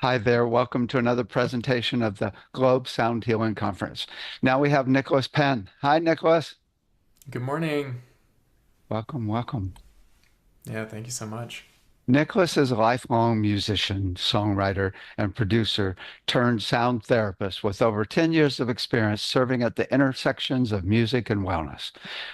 Hi there. Welcome to another presentation of the Globe Sound Healing Conference. Now we have Nicholas Penn. Hi, Nicholas. Good morning. Welcome, welcome. Yeah, thank you so much. Nicholas is a lifelong musician, songwriter, and producer turned sound therapist with over 10 years of experience serving at the intersections of music and wellness.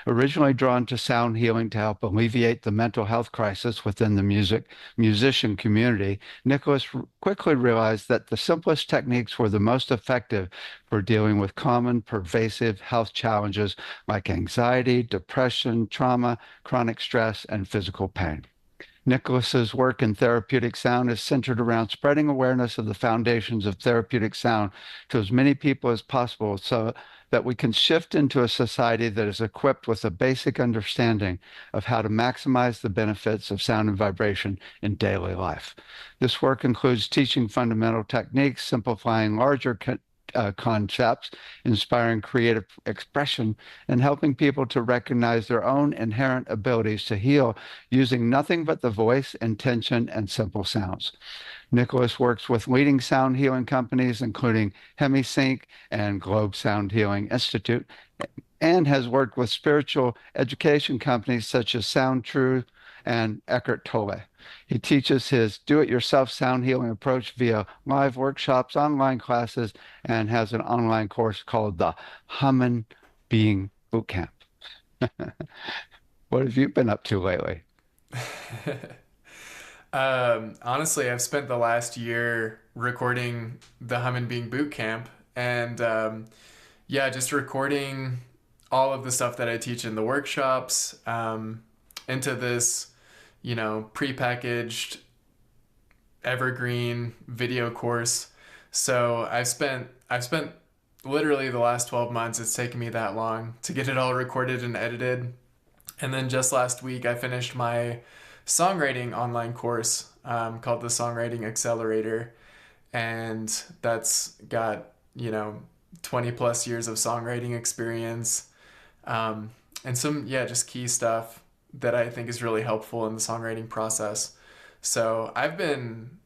Originally drawn to sound healing to help alleviate the mental health crisis within the musician community, Nicholas quickly realized that the simplest techniques were the most effective for dealing with common, pervasive health challenges like anxiety, depression, trauma, chronic stress, and physical pain. Nicholas's work in therapeutic sound is centered around spreading awareness of the foundations of therapeutic sound to as many people as possible so that we can shift into a society that is equipped with a basic understanding of how to maximize the benefits of sound and vibration in daily life. This work includes teaching fundamental techniques, simplifying larger concepts, inspiring creative expression, and helping people to recognize their own inherent abilities to heal using nothing but the voice, intention, and simple sounds. Nicholas works with leading sound healing companies, including HemiSync and Globe Sound Healing Institute, and has worked with spiritual education companies such as Sound Truth and Eckhart Tolle. He teaches his do-it-yourself sound healing approach via live workshops, online classes, and has an online course called the Human Being Bootcamp. What have you been up to lately? Honestly, I've spent the last year recording the Human Being Boot Camp, and yeah, just recording all of the stuff that I teach in the workshops into this, prepackaged evergreen video course. So I've spent literally the last 12 months. It's taken me that long to get it all recorded and edited. And then just last week, I finished my songwriting online course called the Songwriting Accelerator. And that's got, 20 plus years of songwriting experience and some, yeah, just key stuff that I think is really helpful in the songwriting process. So I've been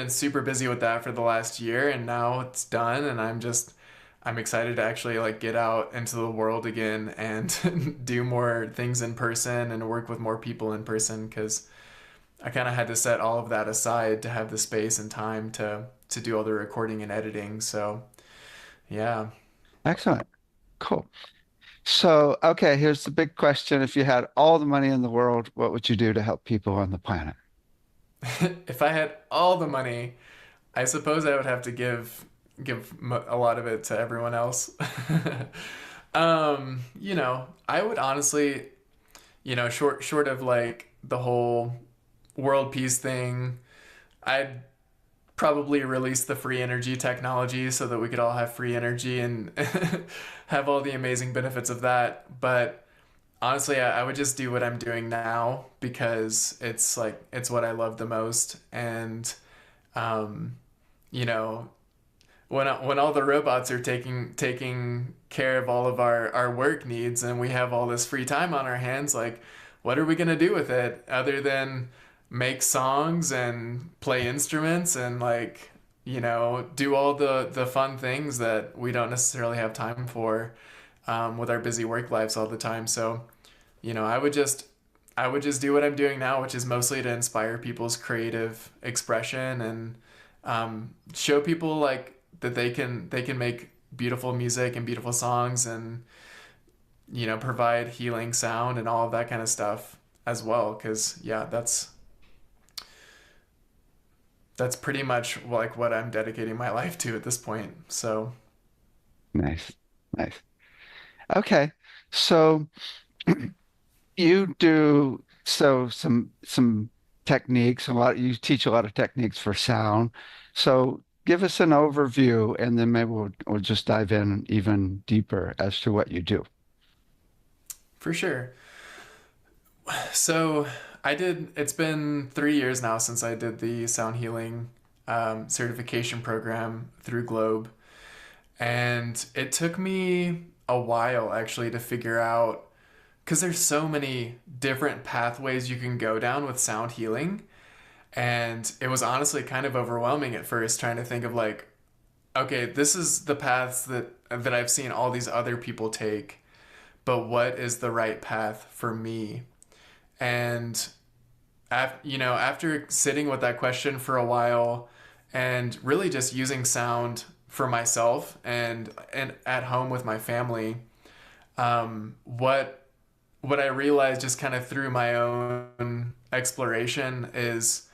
super busy with that for the last year, and now it's done, and I'm excited to actually like get out into the world again and do more things in person and work with more people in person because I kind of had to set all of that aside to have the space and time to do all the recording and editing. So yeah. Excellent. Cool. So, okay, here's the big question. If you had all the money in the world, what would you do to help people on the planet? If I had all the money, I suppose I would have to give a lot of it to everyone else. I would honestly, short of like the whole world peace thing, I'd probably release the free energy technology so that we could all have free energy and have all the amazing benefits of that. But honestly, I would just do what I'm doing now because it's what I love the most. And um, you know, when all the robots are taking care of all of our work needs and we have all this free time on our hands, like what are we gonna do with it other than make songs and play instruments and like do all the fun things that we don't necessarily have time for with our busy work lives all the time. So I would just do what I'm doing now, which is mostly to inspire people's creative expression and show people like that they can make beautiful music and beautiful songs and provide healing sound and all of that kind of stuff as well. Because yeah, that's pretty much like what I'm dedicating my life to at this point. So Nice, nice. Okay, so you do some techniques, a lot you teach a lot of techniques for sound. So give us an overview and then maybe we'll just dive in even deeper as to what you do. for sure. So it's been 3 years now since I did the sound healing certification program through Globe. And it took me a while actually to figure out because there's so many different pathways you can go down with sound healing. And it was honestly kind of overwhelming at first trying to think of like, okay, this is the paths that I've seen all these other people take, but what is the right path for me? And after sitting with that question for a while and really just using sound for myself and at home with my family, what I realized just kind of through my own exploration is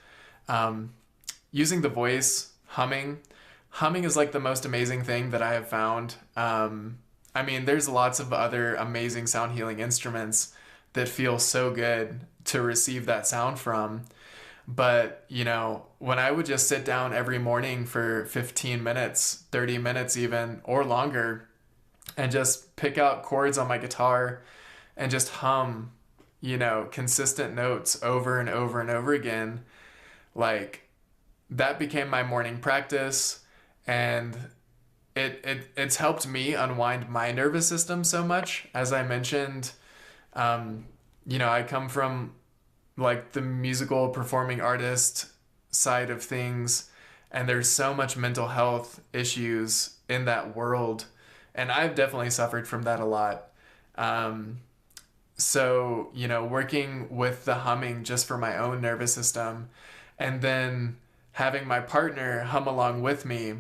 um, using the voice, humming. Humming is like the most amazing thing that I have found. I mean, there's lots of other amazing sound healing instruments that feel so good to receive that sound from. But, when I would just sit down every morning for 15 minutes, 30 minutes even, or longer, and just pick out chords on my guitar and just hum, consistent notes over and over and over again, like that became my morning practice. And it's helped me unwind my nervous system so much. As I mentioned, I come from like the musical performing artist side of things, and there's so much mental health issues in that world, and I've definitely suffered from that a lot. Um, so, working with the humming just for my own nervous system, and then having my partner hum along with me,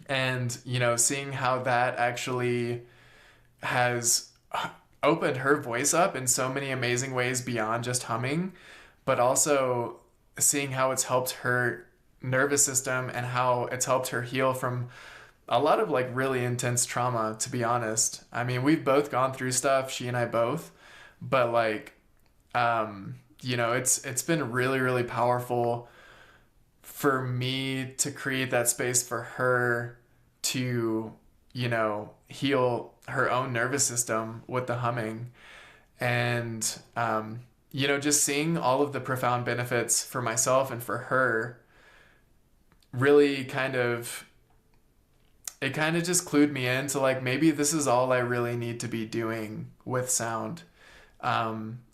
and, seeing how that actually has opened her voice up in so many amazing ways beyond just humming, but also seeing how it's helped her nervous system and how it's helped her heal from a lot of like really intense trauma, to be honest. I mean, we've both gone through stuff, she and I both, but like it's been really really powerful for me to create that space for her to, heal her own nervous system with the humming. And, just seeing all of the profound benefits for myself and for her really it kind of just clued me into like, maybe this is all I really need to be doing with sound,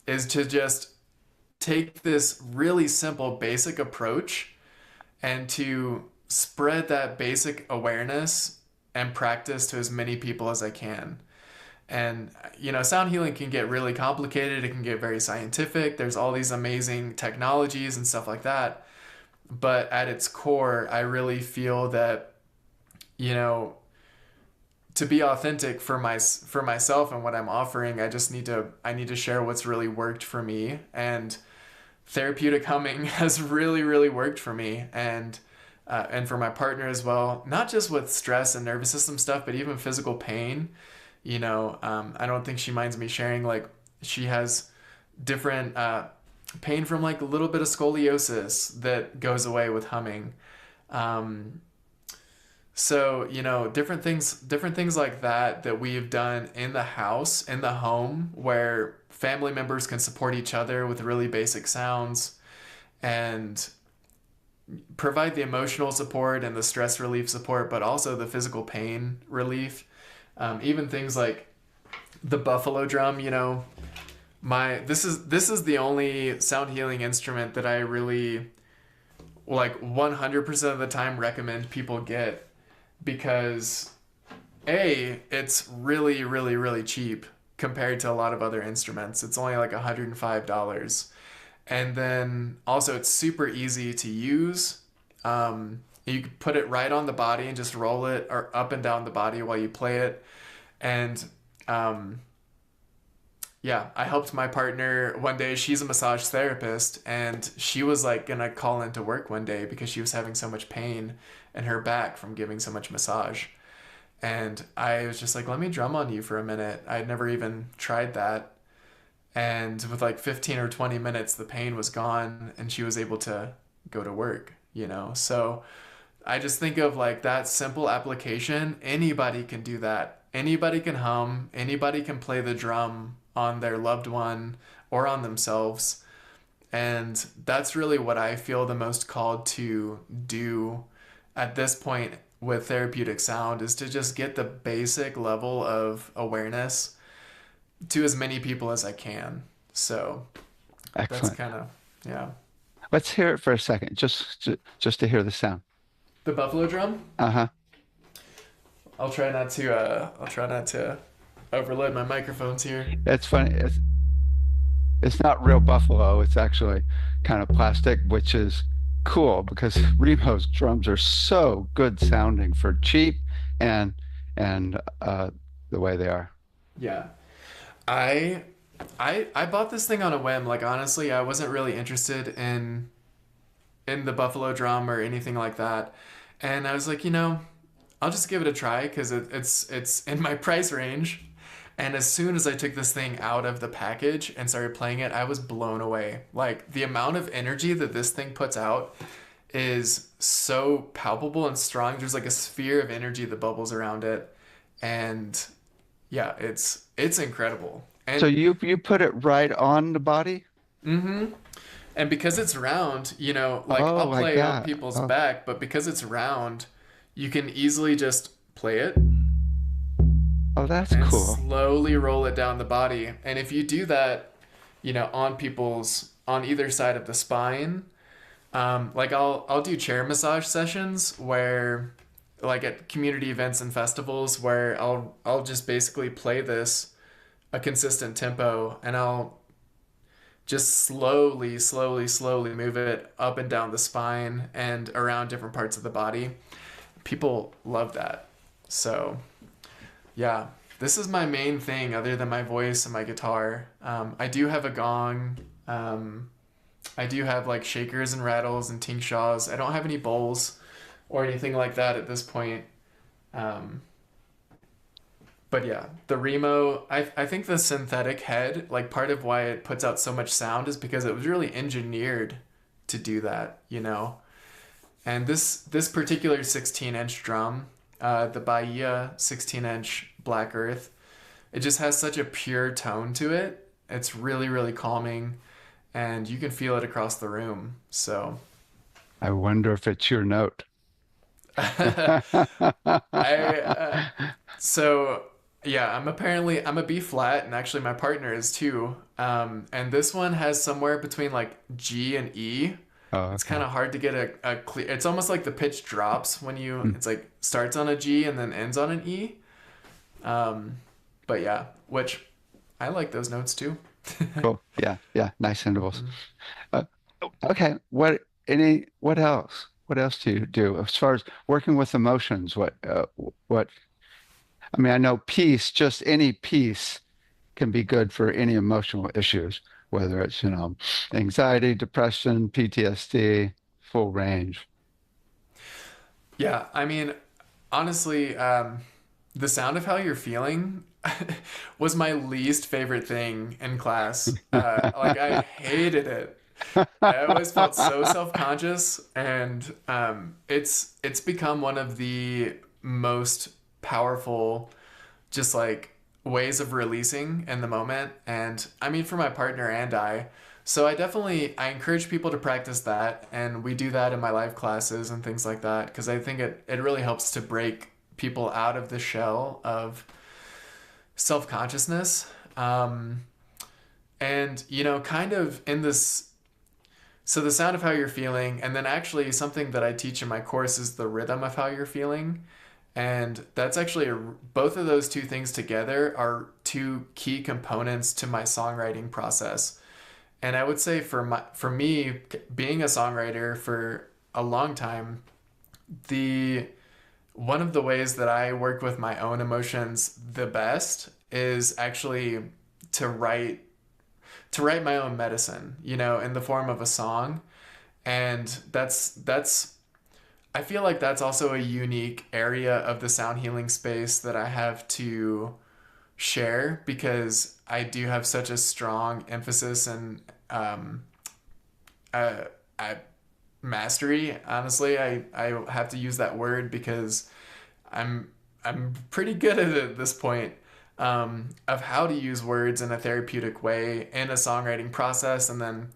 is to just take this really simple, basic approach and to spread that basic awareness and practice to as many people as I can. And, sound healing can get really complicated. It can get very scientific. There's all these amazing technologies and stuff like that. But at its core, I really feel that, you know, to be authentic for myself and what I'm offering, I need to share what's really worked for me. And therapeutic humming has really, really worked for me. And for my partner as well, not just with stress and nervous system stuff, but even physical pain. I don't think she minds me sharing, like, she has different pain from like a little bit of scoliosis that goes away with humming. Um, so, different things like that we've done in the house, in the home, where family members can support each other with really basic sounds and provide the emotional support and the stress relief support, but also the physical pain relief. Even things like the buffalo drum, this is the only sound healing instrument that I really like 100% of the time recommend people get, because it's really really really cheap compared to a lot of other instruments. It's only like $105. And then also it's super easy to use. You can put it right on the body and just roll it or up and down the body while you play it. And yeah, I helped my partner one day. She's a massage therapist, and she was like gonna call into work one day because she was having so much pain in her back from giving so much massage. And I was just like, let me drum on you for a minute. I'd never even tried that. And with like 15 or 20 minutes, the pain was gone and she was able to go to work. So I just think of like that simple application. Anybody can do that. Anybody can hum. Anybody can play the drum on their loved one or on themselves. And that's really what I feel the most called to do at this point with therapeutic sound, is to just get the basic level of awareness to as many people as I can. So that's Excellent. kind of, yeah. Let's hear it for a second, just to hear the sound. The buffalo drum. Uh-huh. I'll try not to overload my microphones here. It's funny. It's not real buffalo. It's actually kind of plastic, which is cool because Remo's drums are so good sounding for cheap and and the way they are. Yeah. I I bought this thing on a whim. Like honestly, I wasn't really interested in the buffalo drum or anything like that. And I was like, I'll just give it a try because it's in my price range. And as soon as I took this thing out of the package and started playing it, I was blown away. Like the amount of energy that this thing puts out is so palpable and strong. There's like a sphere of energy that bubbles around it. And yeah, it's incredible. So And you put it right on the body? mm-hmm. And because it's round, like Oh, I'll like play on that. people's Oh, back, but because it's round, you can easily just play it oh, that's and cool. slowly roll it down the body. And if you do that, on either side of the spine, like I'll do chair massage sessions where like at community events and festivals where I'll just basically play this a consistent tempo and I'll just slowly move it up and down the spine and around different parts of the body. People love that. So, yeah, this is my main thing other than my voice and my guitar. I do have a gong. I do have like shakers and rattles and tingshaws. I don't have any bowls or anything like that at this point. Um, but yeah, the Remo, I think the synthetic head, like part of why it puts out so much sound is because it was really engineered to do that. And this particular 16-inch drum, the Bahia 16-inch Black Earth, it just has such a pure tone to it. It's really, really calming, and you can feel it across the room. So, I wonder if it's your note. I so yeah, I'm a B flat, and actually my partner is too. And this one has somewhere between like G and E. Oh, It's kind okay. of hard to get a clear. It's almost like the pitch drops when Hmm. it's like starts on a G and then ends on an E. Um, but yeah, which I like those notes too. Cool. Yeah, yeah. Nice intervals. Mhm. Uh, okay. What else? What else do you do as far as working with emotions? What, I mean, I know peace, just any peace can be good for any emotional issues, whether it's, anxiety, depression, PTSD, full range. Yeah, I mean, honestly, the sound of how you're feeling was my least favorite thing in class. Like I hated it. I always felt so self-conscious, and it's become one of the most powerful, just like ways of releasing in the moment. And I mean, for my partner and I. So I encourage people to practice that, and we do that in my live classes and things like that because I think it really helps to break people out of the shell of self-consciousness. And kind of in this so the sound of how you're feeling, and then actually something that I teach in my course is the rhythm of how you're feeling. And that's actually both of those two things together are two key components to my songwriting process. And I would say for me being a songwriter for a long time, the one of the ways that I work with my own emotions the best is actually to write to write my own medicine, in the form of a song. And that's I feel like that's also a unique area of the sound healing space that I have to share because I do have such a strong emphasis and uh, I, mastery. Honestly, I have to use that word because I'm I'm pretty good at it at this point of how to use words in a therapeutic way in a songwriting process, and then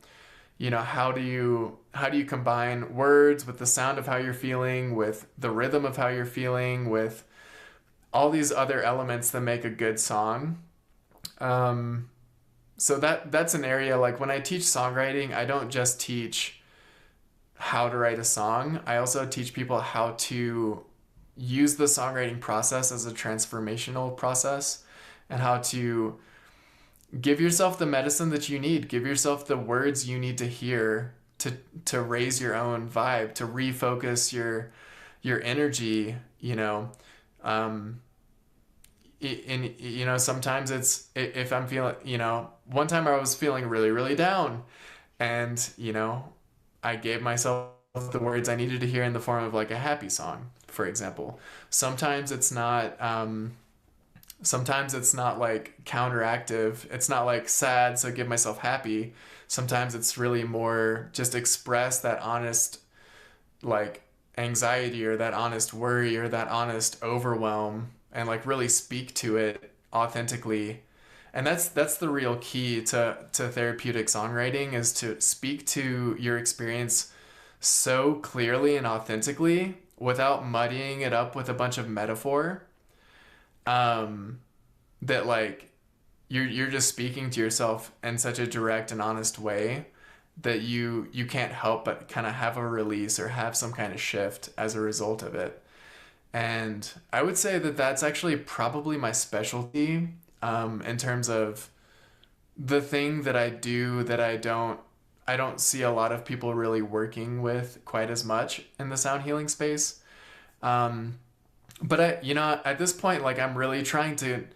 how do you combine words with the sound of how you're feeling, with the rhythm of how you're feeling, with all these other elements that make a good song. So that's an area like when I teach songwriting, I don't just teach. how to write a song, I also teach people how to use the songwriting process as a transformational process, and how to give yourself the medicine that you need, give yourself the words you need to hear to raise your own vibe, to refocus your energy, you know. Um, sometimes it's, if I'm feeling, one time I was feeling really, really down, and I gave myself the words I needed to hear in the form of like a happy song, for example. Sometimes it's not sometimes it's not like counteractive. It's not like sad, so give myself happy. Sometimes it's really more just express that honest, like, anxiety, or that honest worry, or that honest overwhelm, and like really speak to it authentically. And that's the real key to therapeutic songwriting, is to speak to your experience so clearly and authentically without muddying it up with a bunch of metaphor. um, that like you're just speaking to yourself in such a direct and honest way that you can't help but kind of have a release or have some kind of shift as a result of it. And I would say that that's actually probably my specialty, in terms of the thing that I do that I don't see a lot of people really working with quite as much in the sound healing space. Um, but at this point, like, I'm really trying to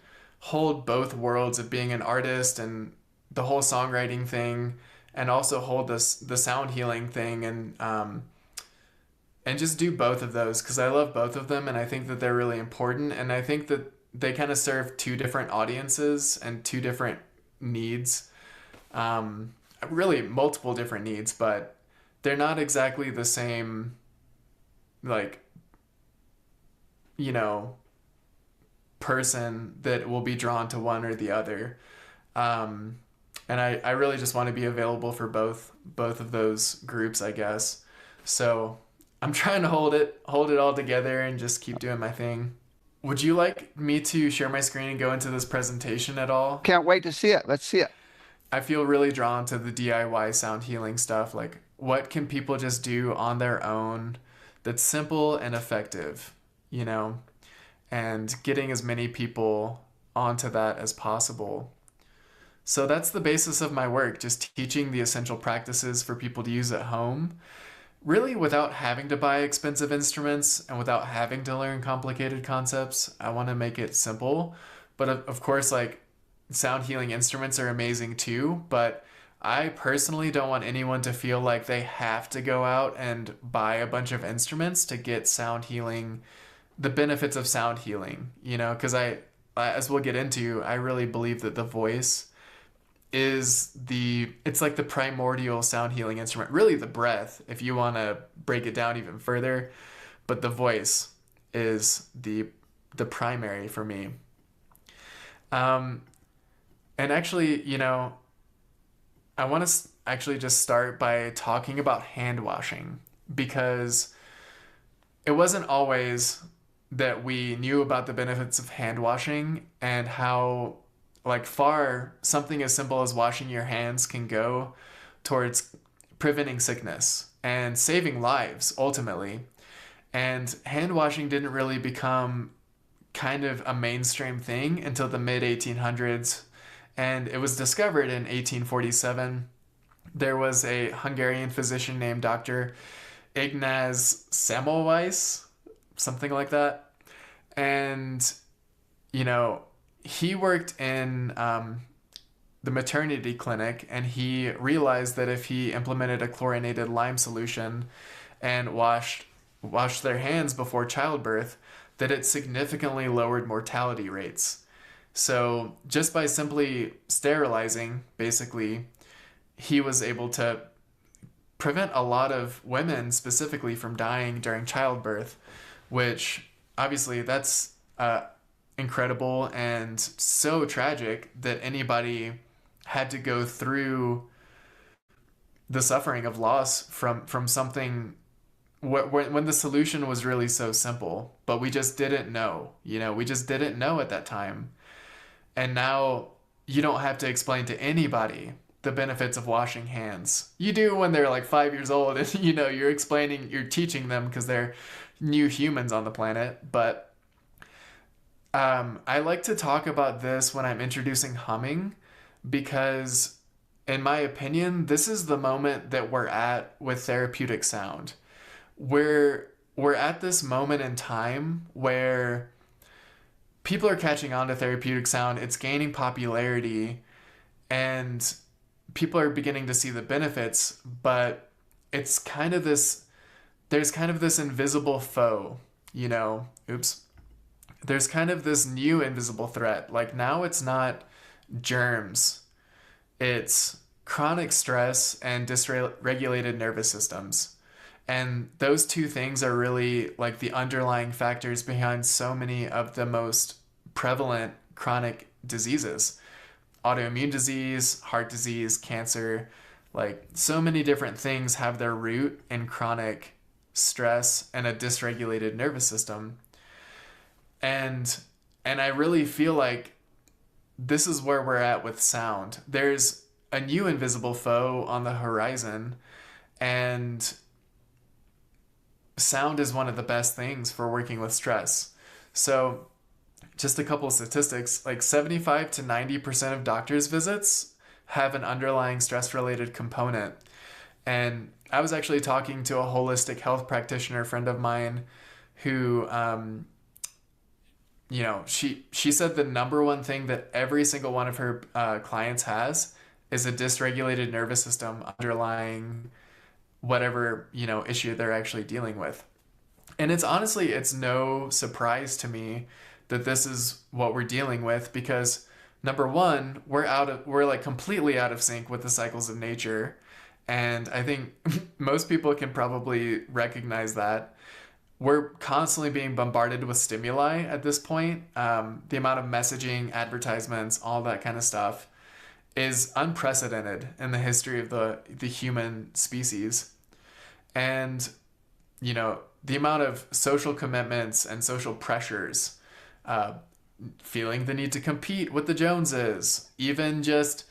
hold both worlds of being an artist and the whole songwriting thing, and also hold the sound healing thing, and just do both of those because I love both of them, and I think that they're really important, and I think that they kind of serve two different audiences and two different needs. Really multiple different needs, but they're not exactly the same, like, you know, person that will be drawn to one or the other. Um, and I really just want to be available for both of those groups, I guess. So I'm trying to hold it all together and just keep doing my thing. Would you like me to share my screen and go into this presentation at all? Can't wait to see it. Let's see it. I feel really drawn to the DIY sound healing stuff. Like, what can people just do on their own that's simple and effective, you know? And getting as many people onto that as possible. So that's the basis of my work, just teaching the essential practices for people to use at home, really without having to buy expensive instruments and without having to learn complicated concepts. I want to make it simple. But of course, like, sound healing instruments are amazing too, but I personally don't want anyone to feel like they have to go out and buy a bunch of instruments to get sound healing, the benefits of sound healing, because as we'll get into, I really believe that the voice it's like the primordial sound healing instrument, really the breath, if you want to break it down even further, but the voice is the primary for me. Um, and actually, I want to actually just start by talking about hand washing, because it wasn't always that we knew about the benefits of hand washing, and how, like, far something as simple as washing your hands can go towards preventing sickness and saving lives ultimately. And hand washing didn't really become kind of a mainstream thing until the mid 1800s, and it was discovered in 1847. There was a Hungarian physician named Dr. Ignaz Semmelweis, something like that. And, he worked in the maternity clinic, and he realized that if he implemented a chlorinated lime solution and washed their hands before childbirth, that it significantly lowered mortality rates. So just by simply sterilizing, basically, he was able to prevent a lot of women specifically from dying during childbirth, which obviously that's incredible and so tragic that anybody had to go through the suffering of loss from something when the solution was really so simple, but we just didn't know. We just didn't know at that time. And now you don't have to explain to anybody the benefits of washing hands. You do when they're like 5 years old, and you're teaching them because they're new humans on the planet. But I like to talk about this when I'm introducing humming because, in my opinion, this is the moment that we're at with therapeutic sound. We're at this moment in time where people are catching on to therapeutic sound. It's gaining popularity, and people are beginning to see the benefits, but it's kind of this there's kind of this invisible foe, oops. There's kind of this new invisible threat. Like now it's not germs. It's chronic stress and dysregulated nervous systems. And those two things are really like the underlying factors behind so many of the most prevalent chronic diseases: autoimmune disease, heart disease, cancer. Like so many different things have their root in chronic stress and a dysregulated nervous system. And I really feel like this is where we're at with sound. There's a new invisible foe on the horizon, and sound is one of the best things for working with stress. So, just a couple of statistics, like 75 to 90% of doctors' visits have an underlying stress related component. And I was actually talking to a holistic health practitioner friend of mine who, she said the number one thing that every single one of her clients has is a dysregulated nervous system underlying whatever, issue they're actually dealing with. And it's no surprise to me that this is what we're dealing with because number one, we're like completely out of sync with the cycles of nature. And I think most people can probably recognize that. We're constantly being bombarded with stimuli at this point. The amount of messaging, advertisements, all that kind of stuff is unprecedented in the history of the human species. And, the amount of social commitments and social pressures, feeling the need to compete with the Joneses, even just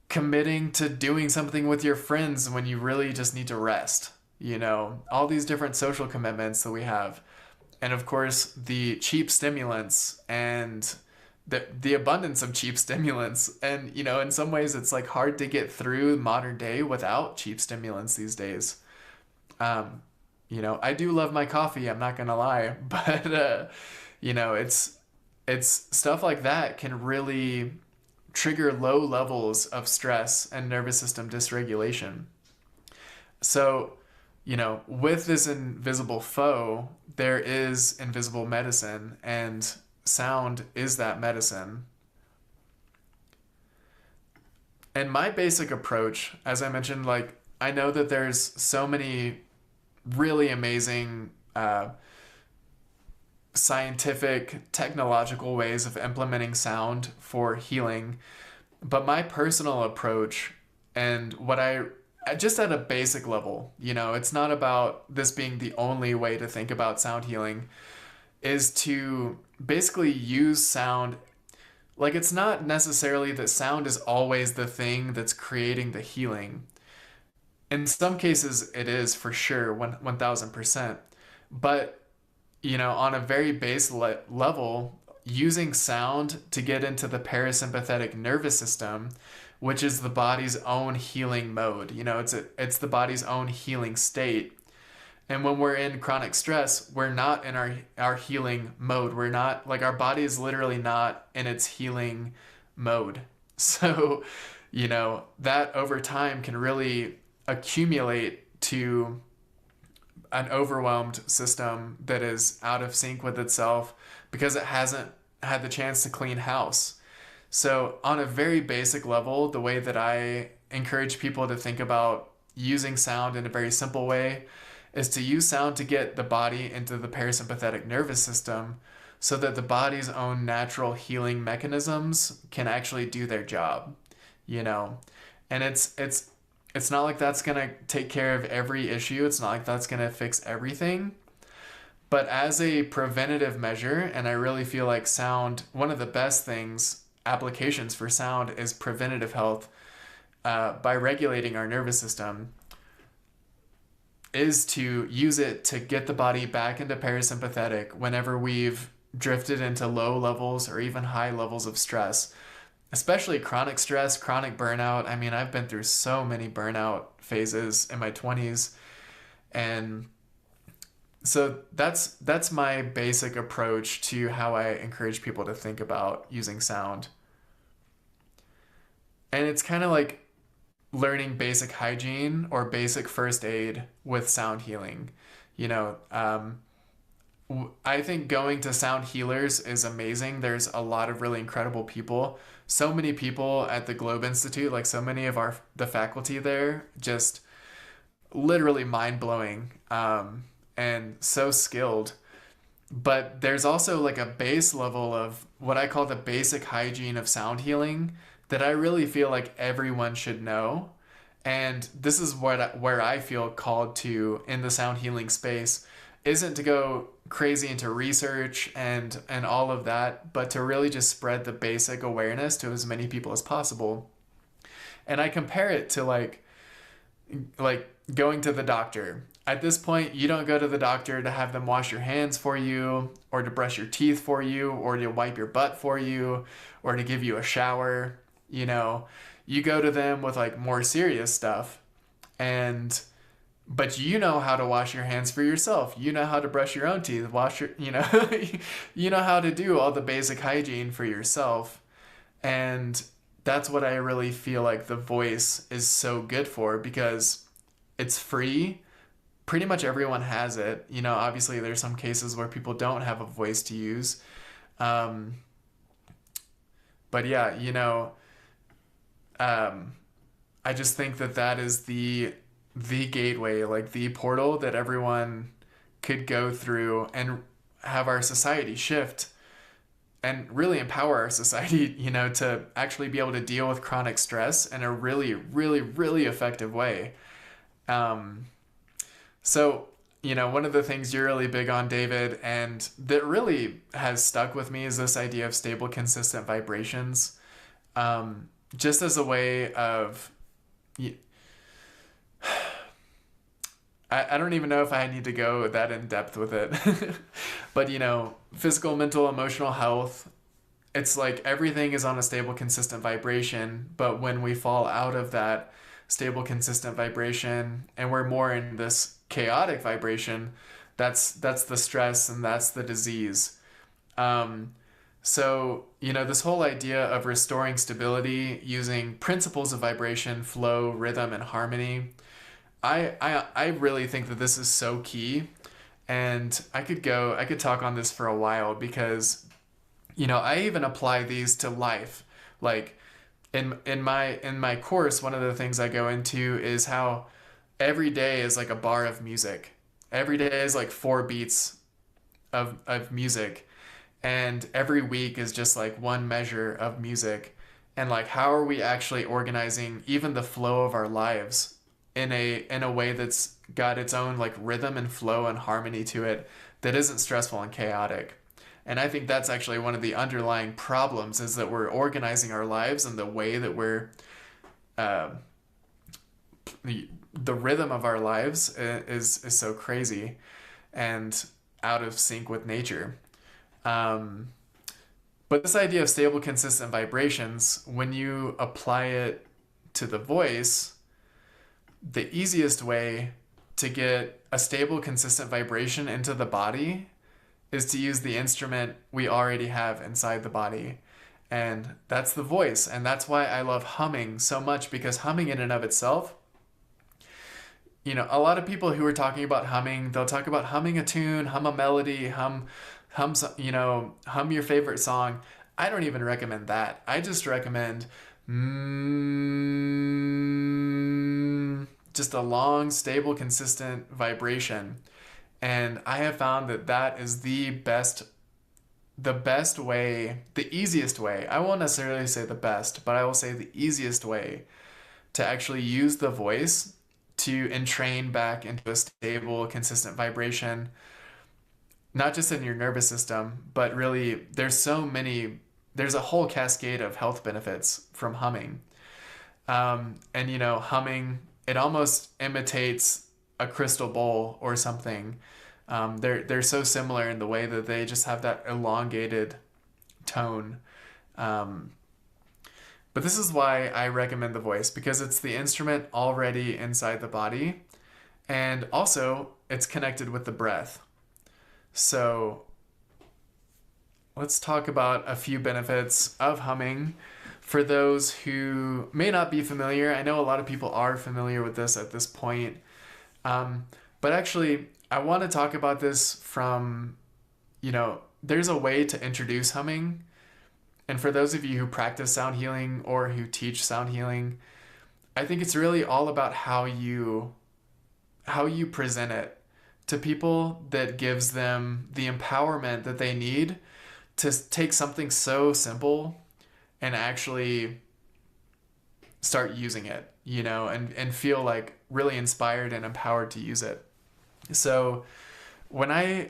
committing to doing something with your friends when you really just need to rest, all these different social commitments that we have. And of course, the cheap stimulants and the abundance of cheap stimulants. And, in some ways it's like hard to get through modern day without cheap stimulants these days. I do love my coffee, I'm not gonna lie, but it's stuff like that can really trigger low levels of stress and nervous system dysregulation. So, with this invisible foe, there is invisible medicine, and sound is that medicine. And my basic approach, as I mentioned, like, I know that there's so many really amazing scientific, technological ways of implementing sound for healing. But my personal approach and just at a basic level, it's not about this being the only way to think about sound healing, is to basically use sound. Like, it's not necessarily that sound is always the thing that's creating the healing. In some cases, it is for sure, 1000%. But, on a very level, using sound to get into the parasympathetic nervous system, which is the body's own healing mode. It's the body's own healing state. And when we're in chronic stress, we're not in our healing mode. We're not, like, our body is literally not in its healing mode. So, that over time can really accumulate to an overwhelmed system that is out of sync with itself because it hasn't had the chance to clean house. So on a very basic level, the way that I encourage people to think about using sound in a very simple way is to use sound to get the body into the parasympathetic nervous system so that the body's own natural healing mechanisms can actually do their job, And it's not like that's going to take care of every issue. It's not like that's going to fix everything. But as a preventative measure, and I really feel like sound, one of the best things, applications for sound is preventative health. by regulating our nervous system is to use it to get the body back into parasympathetic whenever we've drifted into low levels or even high levels of stress, especially chronic stress, chronic burnout. I mean, I've been through so many burnout phases in my 20s, and so that's my basic approach to how I encourage people to think about using sound. And it's kind of like learning basic hygiene or basic first aid with sound healing. You know, I think going to sound healers is amazing. There's a lot of really incredible people. So many people at the Globe Institute, like so many of the faculty there, just literally mind blowing, and so skilled. But there's also like a base level of what I call the basic hygiene of sound healing that I really feel like everyone should know. And this is where I feel called to in the sound healing space, isn't to go crazy into research and all of that, but to really just spread the basic awareness to as many people as possible. And I compare it to like going to the doctor. At this point, you don't go to the doctor to have them wash your hands for you, or to brush your teeth for you, or to wipe your butt for you, or to give you a shower. You know, you go to them with like more serious stuff, and but you know how to wash your hands for yourself. You know how to brush your own teeth, wash your, you know, you know how to do all the basic hygiene for yourself. And that's what I really feel like the voice is so good for, because it's free. Pretty much everyone has it. You know, obviously there's some cases where people don't have a voice to use. Um, but yeah, you know, um, I just think that that is the gateway, like the portal that everyone could go through and have our society shift and really empower our society, you know, to actually be able to deal with chronic stress in a really, really, really effective way. Um, so, you know, one of the things you're really big on, David, and that really has stuck with me is this idea of stable, consistent vibrations. Just as a way of, I don't even know if I need to go that in depth with it. But, you know, physical, mental, emotional health, it's like everything is on a stable, consistent vibration. But when we fall out of that stable, consistent vibration and we're more in this chaotic vibration, that's the stress and that's the disease. Um, so, you know, this whole idea of restoring stability using principles of vibration, flow, rhythm, and harmony, I really think that this is so key. And I could talk on this for a while, because, you know, I even apply these to life. Like in my course, one of the things I go into is how every day is like a bar of music. Every day is like four beats of music. And every week is just like one measure of music. And like, how are we actually organizing even the flow of our lives in a way that's got its own like rhythm and flow and harmony to it, that isn't stressful and chaotic. And I think that's actually one of the underlying problems, is that we're organizing our lives and the way that we're uh, the rhythm of our lives is so crazy and out of sync with nature. Um, but this idea of stable, consistent vibrations, when you apply it to the voice, the easiest way to get a stable, consistent vibration into the body is to use the instrument we already have inside the body. And that's the voice. And that's why I love humming so much, because humming in and of itself, you know, a lot of people who are talking about humming, they'll talk about humming a tune, hum a melody, you know, hum your favorite song. I don't even recommend that. I just recommend just a long, stable, consistent vibration. And I have found that that is the best way, the easiest way. I won't necessarily say the best, but I will say the easiest way to actually use the voice to entrain back into a stable, consistent vibration, not just in your nervous system, but really there's a whole cascade of health benefits from humming. And humming, it almost imitates a crystal bowl or something. They're so similar in the way that they just have that elongated tone. Um, but this is why I recommend the voice, because it's the instrument already inside the body, and also it's connected with the breath. So let's talk about a few benefits of humming for those who may not be familiar. I know a lot of people are familiar with this at this point. But actually, I want to talk about this from, there's a way to introduce humming. And for those of you who practice sound healing or who teach sound healing, I think it's really all about how you present it to people, that gives them the empowerment that they need to take something so simple and actually start using it, and feel like really inspired and empowered to use it. So when I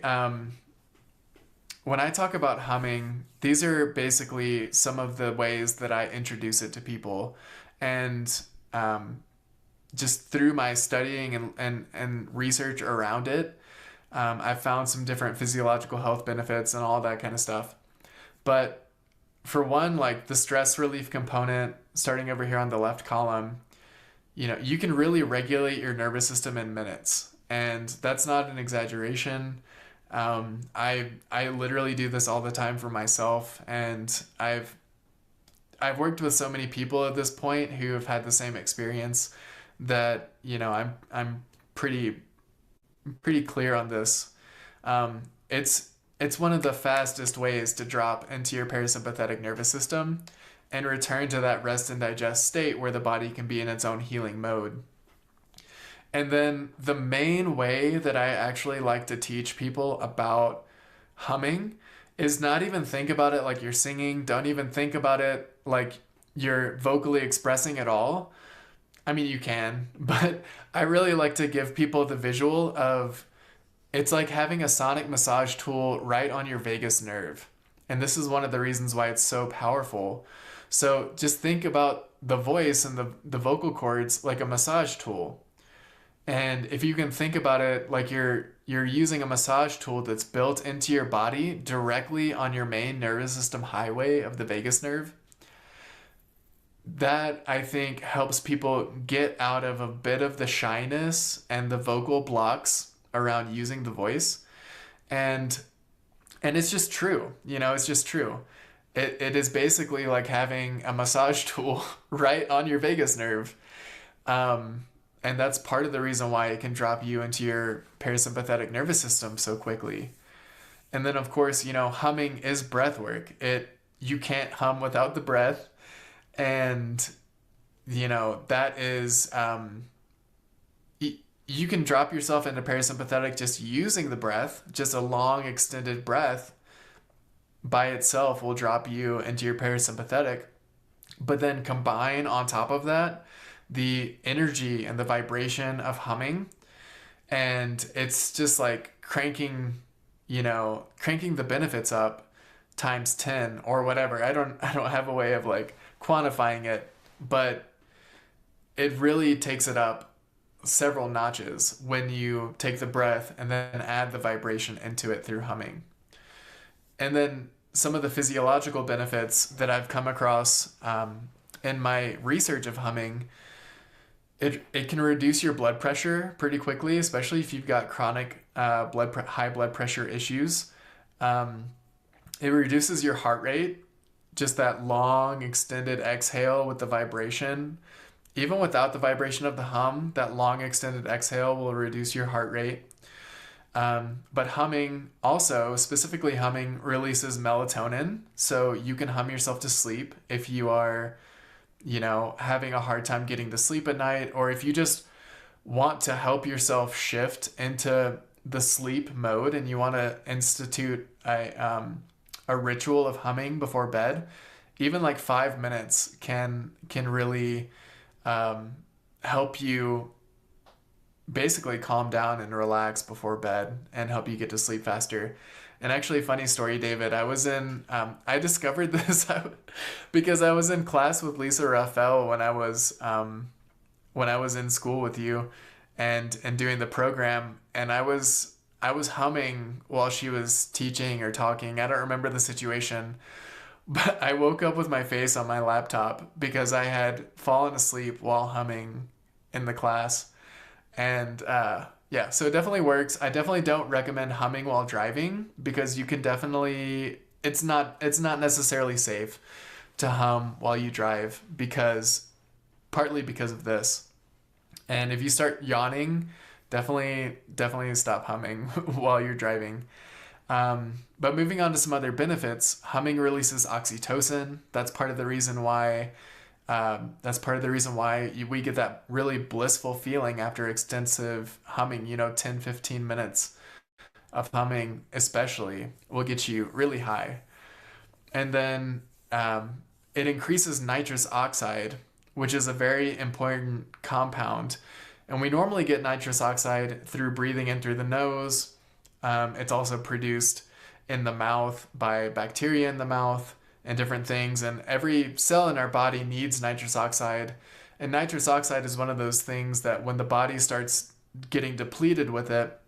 talk about humming, these are basically some of the ways that I introduce it to people. And just through my studying and research around it, I've found some different physiological health benefits and all that kind of stuff. But for one, like the stress relief component, starting over here on the left column, you can really regulate your nervous system in minutes. And that's not an exaggeration. I literally do this all the time for myself, and I've worked with so many people at this point who have had the same experience, that I'm pretty clear on this. It's one of the fastest ways to drop into your parasympathetic nervous system and return to that rest and digest state where the body can be in its own healing mode. And then the main way that I actually like to teach people about humming is not even think about it like you're singing. Don't even think about it like you're vocally expressing at all. I mean, you can, but I really like to give people the visual of, it's like having a sonic massage tool right on your vagus nerve. And this is one of the reasons why it's so powerful. So just think about the voice and the vocal cords like a massage tool. And if you can think about it like you're using a massage tool that's built into your body directly on your main nervous system highway of the vagus nerve, that I think helps people get out of a bit of the shyness and the vocal blocks around using the voice. And it's just true, it's just true. It is basically like having a massage tool right on your vagus nerve. And that's part of the reason why it can drop you into your parasympathetic nervous system so quickly. And then of course, humming is breath work. You can't hum without the breath. And that is you can drop yourself into parasympathetic just using the breath. Just a long extended breath by itself will drop you into your parasympathetic. But then combine on top of that the energy and the vibration of humming, and it's just like cranking the benefits up times 10 or whatever. I don't have a way of like quantifying it, but it really takes it up several notches when you take the breath and then add the vibration into it through humming. And then some of the physiological benefits that I've come across in my research of humming, it can reduce your blood pressure pretty quickly, especially if you've got chronic high blood pressure issues. It reduces your heart rate, just that long extended exhale with the vibration. Even without the vibration of the hum, that long extended exhale will reduce your heart rate. But humming also, specifically humming, releases melatonin. So you can hum yourself to sleep if you are, having a hard time getting to sleep at night, or if you just want to help yourself shift into the sleep mode and you want to institute a ritual of humming before bed. Even like 5 minutes can really help you basically calm down and relax before bed and help you get to sleep faster. And actually, funny story, David. I discovered this because I was in class with Lisa Raphael when I was in school with you, and doing the program, and I was humming while she was teaching or talking. I don't remember the situation, but I woke up with my face on my laptop because I had fallen asleep while humming in the class. And yeah, so it definitely works. I definitely don't recommend humming while driving because you can definitely it's not necessarily safe to hum while you drive because partly because of this. And if you start yawning, definitely stop humming while you're driving. But moving on to some other benefits, humming releases oxytocin. That's part of the reason why we get that really blissful feeling after extensive humming. 10, 15 minutes of humming, especially, will get you really high. And then it increases nitrous oxide, which is a very important compound. And we normally get nitrous oxide through breathing in through the nose. It's also produced in the mouth by bacteria in the mouth and different things. And every cell in our body needs nitrous oxide. And nitrous oxide is one of those things that when the body starts getting depleted with it,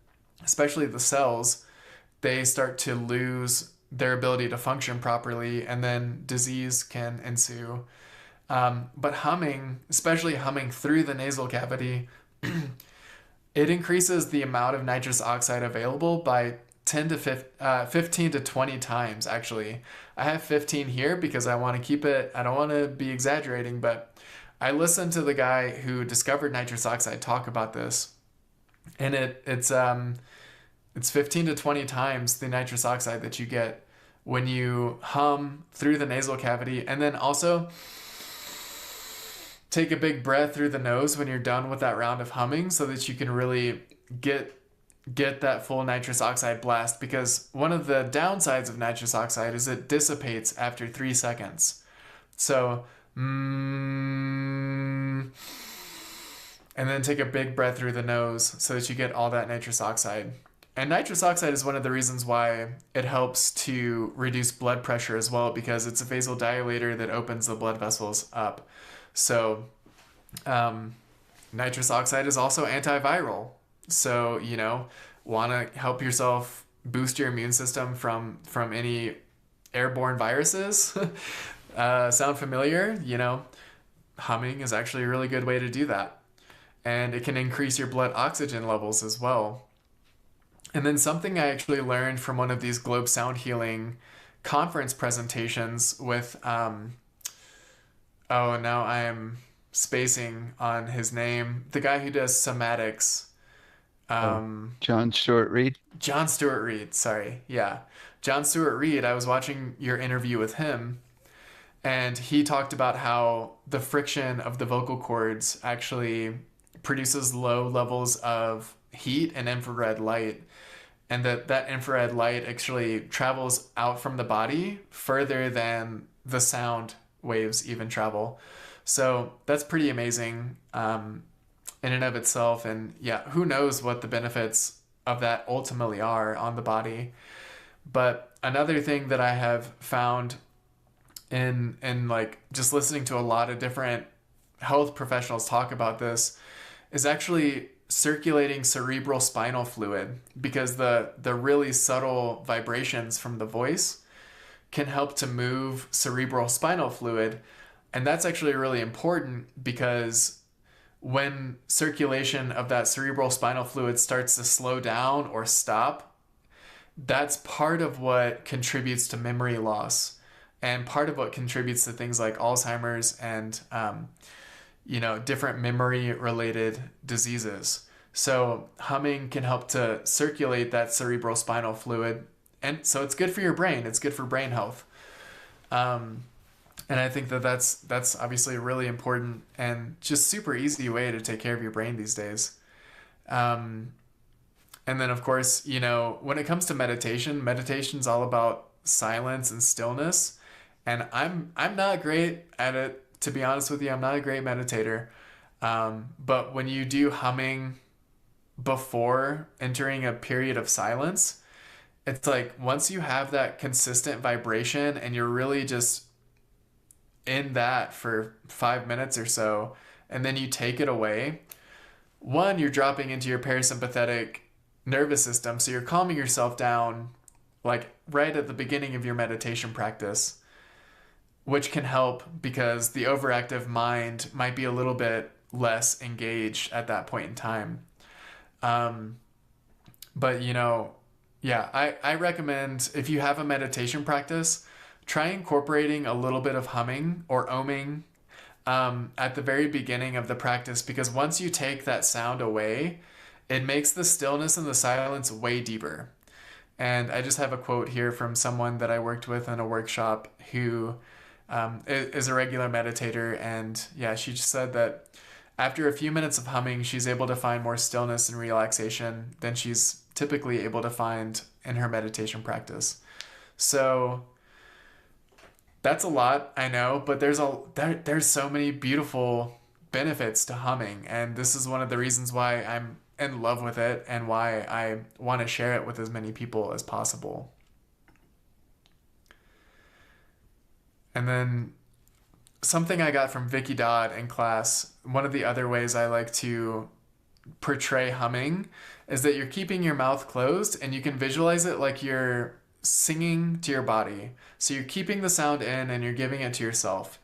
especially the cells, they start to lose their ability to function properly, and then disease can ensue. But humming, especially humming through the nasal cavity, it increases the amount of nitrous oxide available by 15 to 20 times, actually. I have 15 here because I want to keep it, I don't want to be exaggerating, but I listened to the guy who discovered nitrous oxide talk about this, and it's 15 to 20 times the nitrous oxide that you get when you hum through the nasal cavity, and then also take a big breath through the nose when you're done with that round of humming so that you can really get that full nitrous oxide blast, because one of the downsides of nitrous oxide is it dissipates after 3 seconds. So, and then take a big breath through the nose so that you get all that nitrous oxide. And nitrous oxide is one of the reasons why it helps to reduce blood pressure as well, because it's a vasodilator that opens the blood vessels up. So, nitrous oxide is also antiviral. So, want to help yourself boost your immune system from any airborne viruses? Sound familiar? Humming is actually a really good way to do that. And it can increase your blood oxygen levels as well. And then something I actually learned from one of these Globe Sound Healing conference presentations with, oh, now I am spacing on his name. The guy who does somatics. John Stewart Reed. John Stewart Reed, sorry. Yeah. John Stewart Reed, I was watching your interview with him, and he talked about how the friction of the vocal cords actually produces low levels of heat and infrared light, and that infrared light actually travels out from the body further than the sound waves even travel. So that's pretty amazing in and of itself. And yeah, who knows what the benefits of that ultimately are on the body. But another thing that I have found in like just listening to a lot of different health professionals talk about this is actually circulating cerebral spinal fluid, because the really subtle vibrations from the voice can help to move cerebral spinal fluid. And that's actually really important, because when circulation of that cerebral spinal fluid starts to slow down or stop, that's part of what contributes to memory loss, and part of what contributes to things like Alzheimer's and different memory related diseases. So humming can help to circulate that cerebral spinal fluid, and so it's good for your brain. It's good for brain health. And I think that's obviously a really important and just super easy way to take care of your brain these days. And then of course, when it comes to meditation's all about silence and stillness. And I'm not great at it, to be honest with you. I'm not a great meditator. But when you do humming before entering a period of silence, It's like once you have that consistent vibration and you're really just in that for 5 minutes or so, and then you take it away, one, you're dropping into your parasympathetic nervous system. So you're calming yourself down like right at the beginning of your meditation practice, which can help because the overactive mind might be a little bit less engaged at that point in time. Um, but yeah, I recommend if you have a meditation practice, try incorporating a little bit of humming or oming at the very beginning of the practice, because once you take that sound away, it makes the stillness and the silence way deeper. And I just have a quote here from someone that I worked with in a workshop who is a regular meditator. And yeah, she just said that after a few minutes of humming, she's able to find more stillness and relaxation than she's typically able to find in her meditation practice. So that's a lot, I know, but there's so many beautiful benefits to humming, and this is one of the reasons why I'm in love with it and why I want to share it with as many people as possible. And then something I got from Vicky Dodd in class, one of the other ways I like to portray humming is that you're keeping your mouth closed and you can visualize it like you're singing to your body. So you're keeping the sound in and you're giving it to yourself.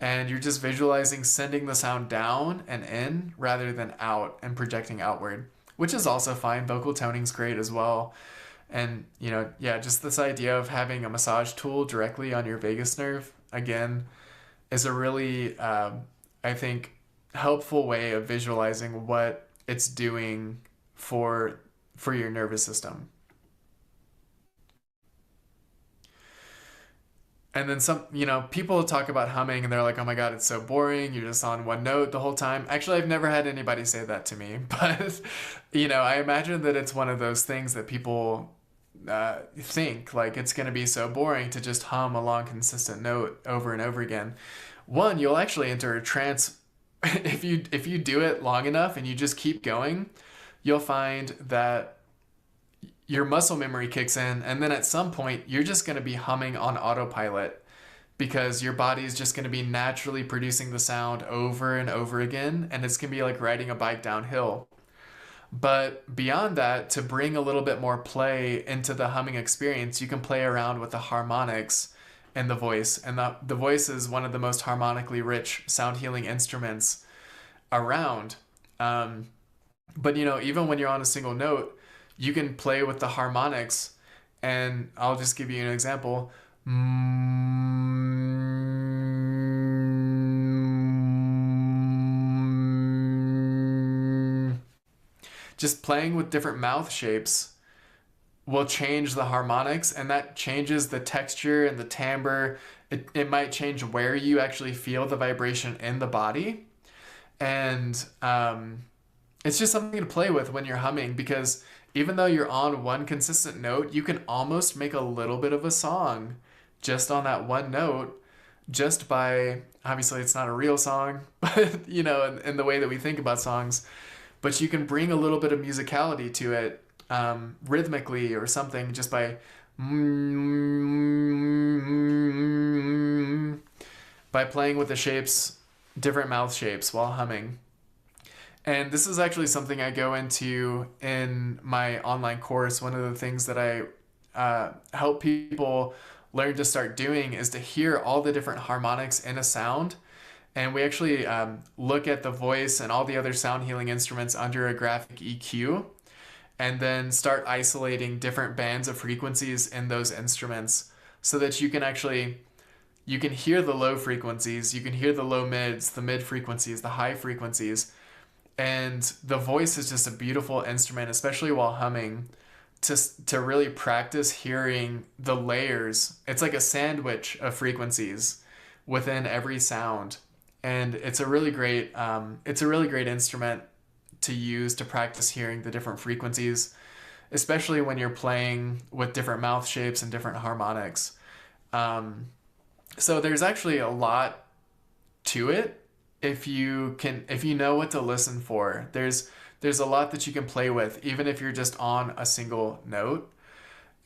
And you're just visualizing sending the sound down and in rather than out and projecting outward, which is also fine. Vocal toning's great as well. And, yeah, just this idea of having a massage tool directly on your vagus nerve, again, is a really, I think, helpful way of visualizing what it's doing for your nervous system. And then people talk about humming and they're like, oh my God, it's so boring. You're just on one note the whole time. Actually, I've never had anybody say that to me, but, I imagine that it's one of those things that people think like it's going to be so boring to just hum a long, consistent note over and over again. One, you'll actually enter a trance if you do it long enough and you just keep going, you'll find that your muscle memory kicks in, and then at some point you're just going to be humming on autopilot because your body is just going to be naturally producing the sound over and over again, and it's going to be like riding a bike downhill. But beyond that, to bring a little bit more play into the humming experience, you can play around with the harmonics in the voice. And the voice is one of the most harmonically rich sound healing instruments around. But even when you're on a single note, you can play with the harmonics. And I'll just give you an example. Just playing with different mouth shapes will change the harmonics, and that changes the texture and the timbre. It might change where you actually feel the vibration in the body. And it's just something to play with when you're humming, because even though you're on one consistent note, you can almost make a little bit of a song just on that one note, just by, obviously it's not a real song, but in the way that we think about songs, but you can bring a little bit of musicality to it, rhythmically or something, just by playing with the shapes, different mouth shapes while humming. And this is actually something I go into in my online course. One of the things that I help people learn to start doing is to hear all the different harmonics in a sound. And we actually look at the voice and all the other sound healing instruments under a graphic EQ, and then start isolating different bands of frequencies in those instruments so that you can hear the low frequencies, you can hear the low mids, the mid frequencies, the high frequencies. And the voice is just a beautiful instrument, especially while humming, to really practice hearing the layers. It's like a sandwich of frequencies within every sound. And it's a really great instrument to use to practice hearing the different frequencies, especially when you're playing with different mouth shapes and different harmonics. So there's actually a lot to it if you know what to listen for. There's a lot that you can play with, even if you're just on a single note.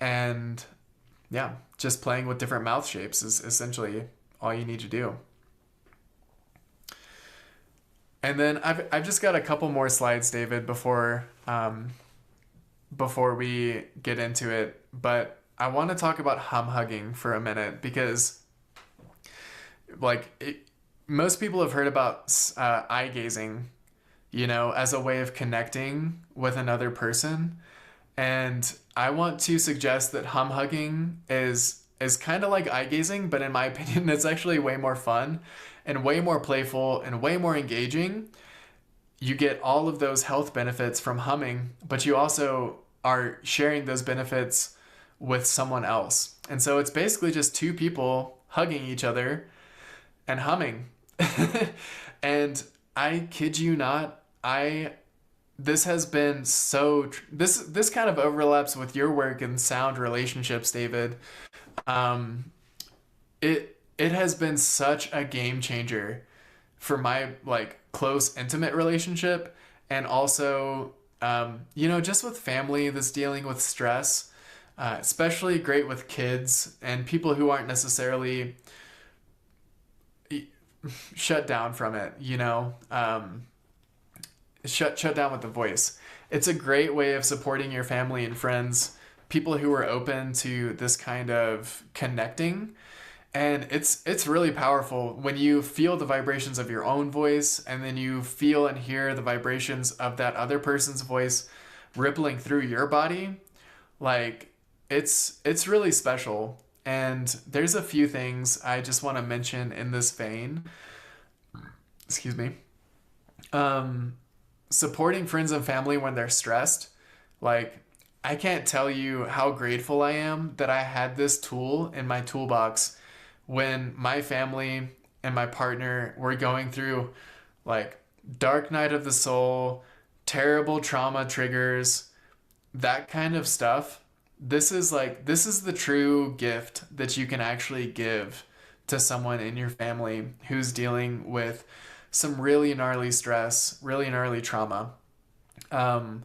And yeah, just playing with different mouth shapes is essentially all you need to do. And then I've just got a couple more slides, David, before we get into it. But I want to talk about hum hugging for a minute because like most people have heard about eye gazing, as a way of connecting with another person. And I want to suggest that hum hugging is kind of like eye gazing, but in my opinion, it's actually way more fun and way more playful and way more engaging. You get all of those health benefits from humming, but you also are sharing those benefits with someone else. And so it's basically just two people hugging each other and humming. And I kid you not, I this has been this kind of overlaps with your work in sound relationships, David. Um, it has been such a game changer for my like close intimate relationship, and also just with family that's dealing with stress, especially great with kids and people who aren't necessarily shut down from it, shut down with the voice. It's a great way of supporting your family and friends, people who are open to this kind of connecting. And it's really powerful when you feel the vibrations of your own voice, and then you feel and hear the vibrations of that other person's voice rippling through your body. Like it's really special. And there's a few things I just want to mention in this vein. Excuse me. Um, Supporting friends and family when they're stressed. Like, I can't tell you how grateful I am that I had this tool in my toolbox when my family and my partner were going through like dark night of the soul, terrible trauma triggers, that kind of stuff. This is the true gift that you can actually give to someone in your family who's dealing with some really gnarly stress, really gnarly trauma. Um,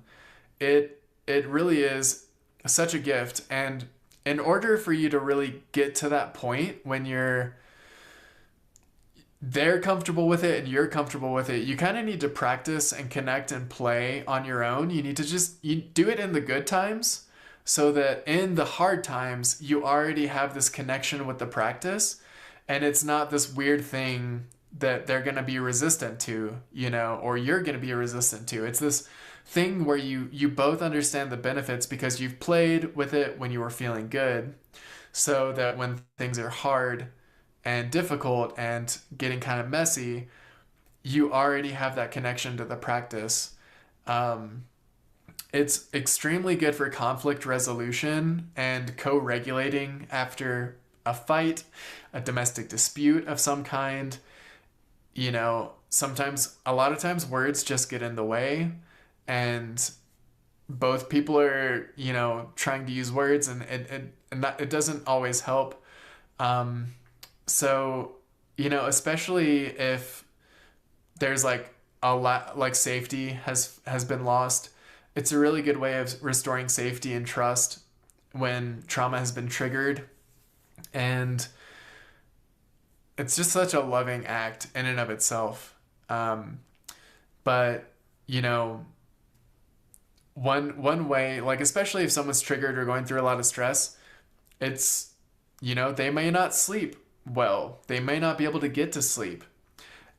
it really is such a gift, and in order for you to really get to that point when they're comfortable with it and you're comfortable with it, you kind of need to practice and connect and play on your own. You need to just you do it in the good times so that in the hard times you already have this connection with the practice, and it's not this weird thing that they're going to be resistant to, or you're going to be resistant to. It's this thing where you both understand the benefits because you've played with it when you were feeling good, so that when things are hard and difficult and getting kind of messy, you already have that connection to the practice. Um, it's extremely good for conflict resolution and co-regulating after a fight, a domestic dispute of some kind. Sometimes, a lot of times, words just get in the way, and both people are, trying to use words, and it doesn't always help. Um, so, especially if there's like a lot, like safety has been lost, it's a really good way of restoring safety and trust when trauma has been triggered. And it's just such a loving act in and of itself. Um, but you know, one way, like especially if someone's triggered or going through a lot of stress, it's they may not sleep well. They may not be able to get to sleep.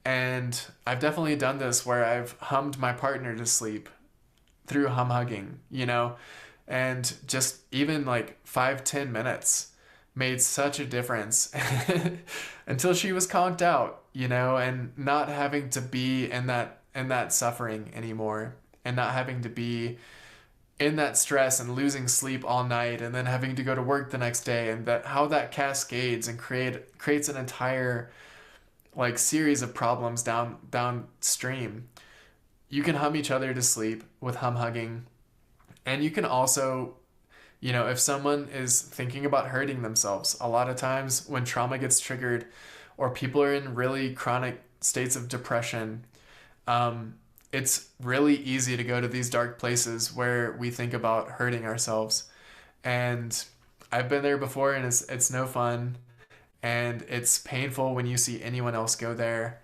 And I've definitely done this where I've hummed my partner to sleep through hum hugging, and just even like 5-10 minutes made such a difference until she was conked out, and not having to be in that suffering anymore, and not having to be in that stress and losing sleep all night and then having to go to work the next day, and that how that cascades and creates an entire like series of problems downstream. You can hum each other to sleep with hum hugging. And you can also, if someone is thinking about hurting themselves, a lot of times when trauma gets triggered or people are in really chronic states of depression, it's really easy to go to these dark places where we think about hurting ourselves. And I've been there before, and it's no fun, and it's painful when you see anyone else go there.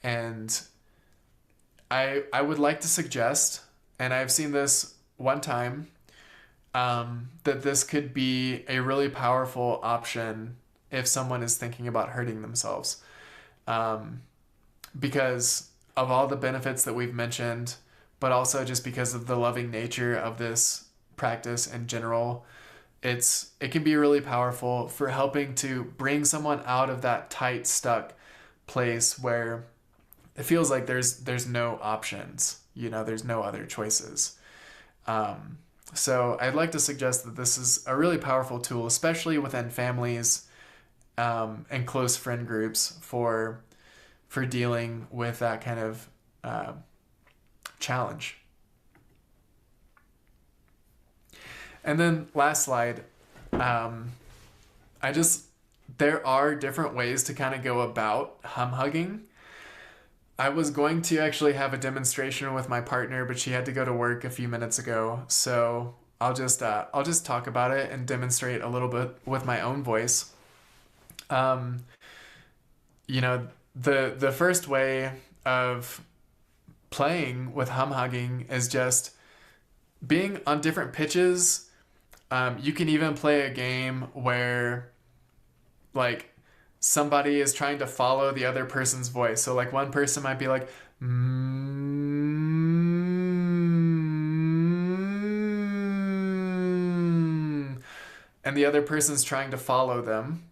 And I would like to suggest, and I've seen this one time, that this could be a really powerful option if someone is thinking about hurting themselves. Um, because of all the benefits that we've mentioned, but also just because of the loving nature of this practice in general, it can be really powerful for helping to bring someone out of that tight, stuck place where it feels like there's no options. There's no other choices. Um, so I'd like to suggest that this is a really powerful tool, especially within families, and close friend groups for dealing with that kind of uh, challenge. And then last slide, um, I just there are different ways to kind of go about hum hugging. I was going to actually have a demonstration with my partner, but she had to go to work a few minutes ago. So I'll just talk about it and demonstrate a little bit with my own voice. Um, the first way of playing with hum hugging is just being on different pitches. You can even play a game where like somebody is trying to follow the other person's voice. So like one person might be like, mm, and the other person's trying to follow them.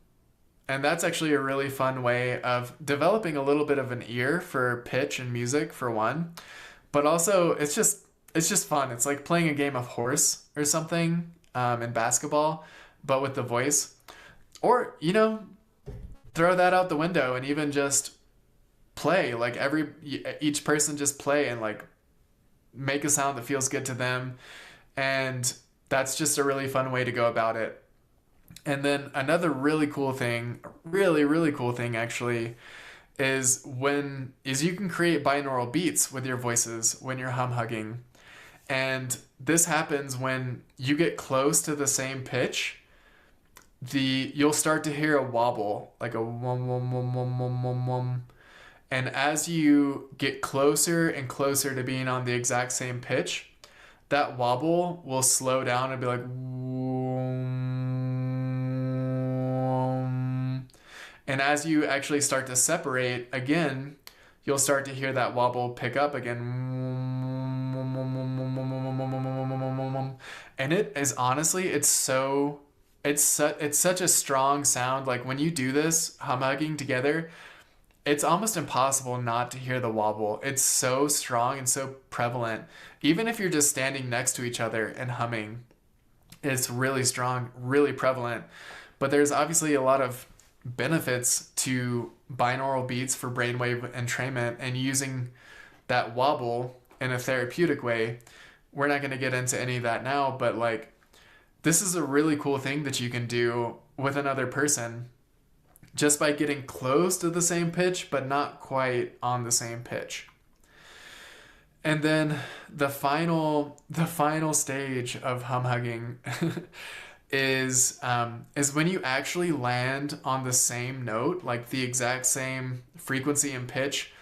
And that's actually a really fun way of developing a little bit of an ear for pitch and music for one. But also it's just fun. It's like playing a game of horse or something, in basketball, but with the voice. Or, throw that out the window and even just play. Like each person just play and like make a sound that feels good to them. And that's just a really fun way to go about it. And then another really cool thing, really, really cool thing actually, is you can create binaural beats with your voices when you're hum hugging. And this happens when you get close to the same pitch. You'll start to hear a wobble, like a wum wum wum wum wum wum wum. And as you get closer and closer to being on the exact same pitch, that wobble will slow down and be like wum. And as you actually start to separate again, you'll start to hear that wobble pick up again. And it is honestly, it's such a strong sound. Like when you do this hum hugging together, it's almost impossible not to hear the wobble. It's so strong and so prevalent. Even if you're just standing next to each other and humming, it's really strong, really prevalent. But there's obviously a lot of benefits to binaural beats for brainwave entrainment and using that wobble in a therapeutic way. We're not going to get into any of that now, but like this is a really cool thing that you can do with another person just by getting close to the same pitch, but not quite on the same pitch. And then the final stage of hum hugging is when you actually land on the same note, like the exact same frequency and pitch.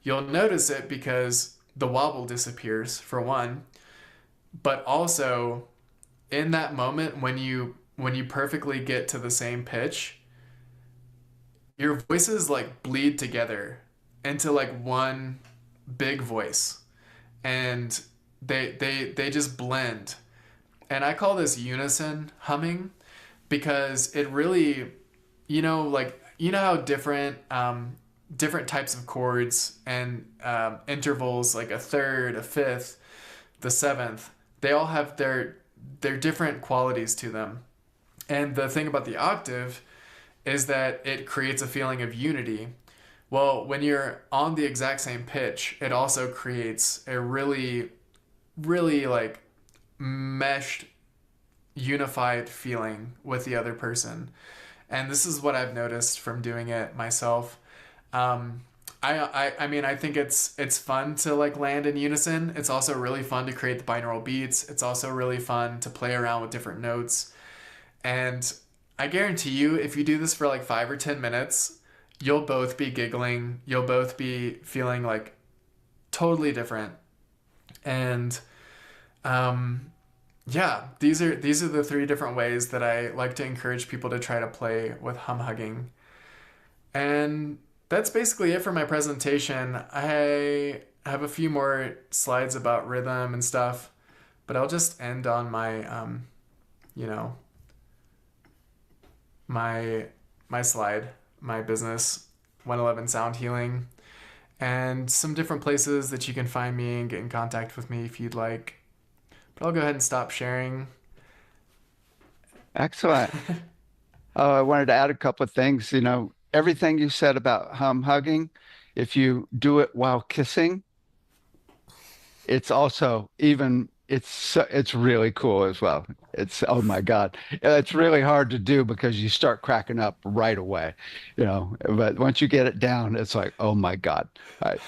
You'll notice it because the wobble disappears for one, but also in that moment when you perfectly get to the same pitch, your voices like bleed together into like one big voice, and they just blend. And I call this unison humming because it really, like how different types of chords and intervals, like a third, a fifth, the seventh, they all have their different qualities to them. And the thing about the octave is that it creates a feeling of unity. Well, when you're on the exact same pitch, it also creates a really, really like meshed, unified feeling with the other person. And this is what I've noticed from doing it myself. I mean, I think it's fun to like land in unison. It's also really fun to create the binaural beats. It's also really fun to play around with different notes. And I guarantee you, if you do this for like 5 or 10 minutes, you'll both be giggling. You'll both be feeling like totally different. And um, yeah, these are the three different ways that I like to encourage people to try to play with hum hugging. And that's basically it for my presentation. I have a few more slides about rhythm and stuff, but I'll just end on my you know, my my slide, my business, 111 Sound Healing, and some different places that you can find me and get in contact with me if you'd like. But I'll go ahead and stop sharing. Excellent. I wanted to add a couple of things. Everything you said about hugging, if you do it while kissing, it's also it's really cool as well. It's oh my God. It's really hard to do because you start cracking up right away, But once you get it down, it's like, oh my God. Right.